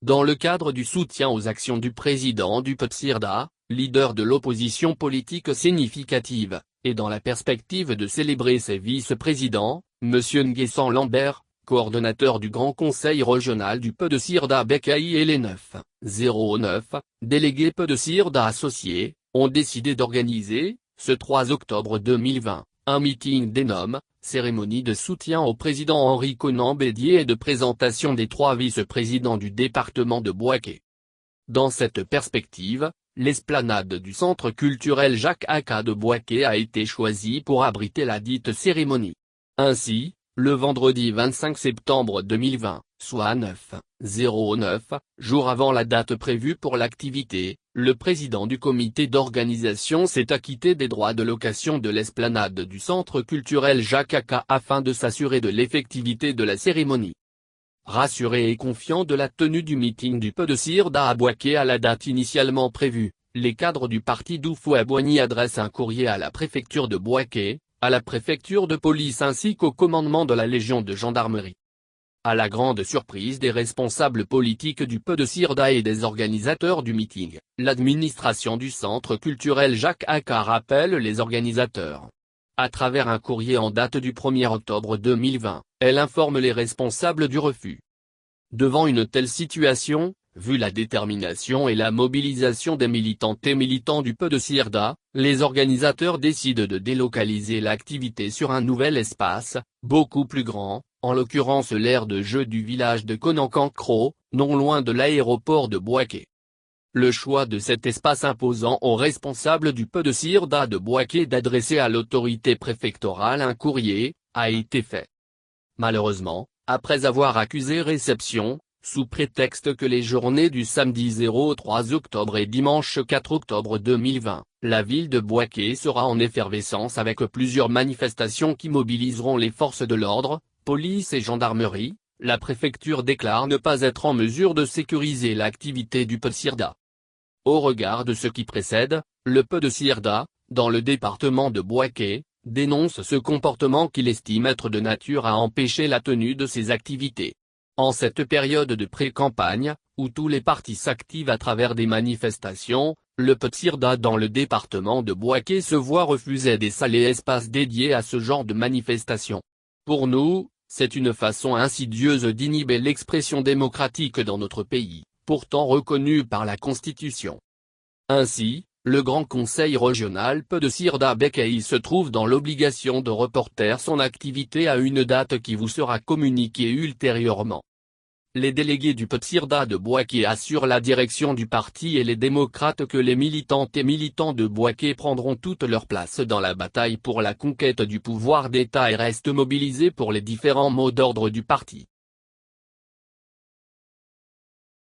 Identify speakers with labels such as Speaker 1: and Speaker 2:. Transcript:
Speaker 1: Dans le cadre du soutien aux actions du président du PSIRDA, leader de l'opposition politique significative, et dans la perspective de célébrer ses vice-présidents, M. Nguessan Lambert, coordonnateur du Grand Conseil régional du PSIRDA Becaï et les 909 délégués PSIRDA associés, ont décidé d'organiser, ce 3 octobre 2020, un meeting dénommé « Cérémonie de soutien au président Henri Konan Bédié et de présentation des 3 vice-présidents du département de Bouaké ». Dans cette perspective, l'esplanade du Centre culturel Jacques Aka de Bouaké a été choisie pour abriter la dite cérémonie. Ainsi, le vendredi 25 septembre 2020, soit 9/09, jour avant la date prévue pour l'activité, le président du comité d'organisation s'est acquitté des droits de location de l'esplanade du Centre culturel Jacques Aka afin de s'assurer de l'effectivité de la cérémonie. Rassurés et confiants de la tenue du meeting du PSIRDA à Bouaké à la date initialement prévue, les cadres du parti d'Oufoué-Boigny adressent un courrier à la préfecture de Bouaké, à la préfecture de police ainsi qu'au commandement de la Légion de gendarmerie. À la grande surprise des responsables politiques du PSIRDA et des organisateurs du meeting, l'administration du centre culturel Jacques Aka rappelle les organisateurs. À travers un courrier en date du 1er octobre 2020, elle informe les responsables du refus. Devant une telle situation, vu la détermination et la mobilisation des militantes et militants du PSIRDA, les organisateurs décident de délocaliser l'activité sur un nouvel espace, beaucoup plus grand, en l'occurrence l'aire de jeu du village de Konankankro, non loin de l'aéroport de Bouaké. Le choix de cet espace imposant aux responsables du PSIRDA de Bouaké d'adresser à l'autorité préfectorale un courrier, a été fait. Malheureusement, après avoir accusé réception, sous prétexte que les journées du samedi 03 octobre et dimanche 4 octobre 2020, la ville de Bouaké sera en effervescence avec plusieurs manifestations qui mobiliseront les forces de l'ordre, police et gendarmerie, la préfecture déclare ne pas être en mesure de sécuriser l'activité du PSIRDA. Au regard de ce qui précède, le PSIRDA, dans le département de Bouaké, dénonce ce comportement qu'il estime être de nature à empêcher la tenue de ses activités. En cette période de pré-campagne, où tous les partis s'activent à travers des manifestations, le PSIRDA dans le département de Bouaké se voit refuser des salles et espaces dédiés à ce genre de manifestations. Pour nous, c'est une façon insidieuse d'inhiber l'expression démocratique dans notre pays, pourtant reconnue par la Constitution. Ainsi, le Grand Conseil régional PSIRDA Becaï se trouve dans l'obligation de reporter son activité à une date qui vous sera communiquée ultérieurement. Les délégués du PSIRDA de Bouaké assurent la direction du parti et les démocrates que les militantes et militants de Bouaké prendront toute leur place dans la bataille pour la conquête du pouvoir d'État et restent mobilisés pour les différents mots d'ordre du parti.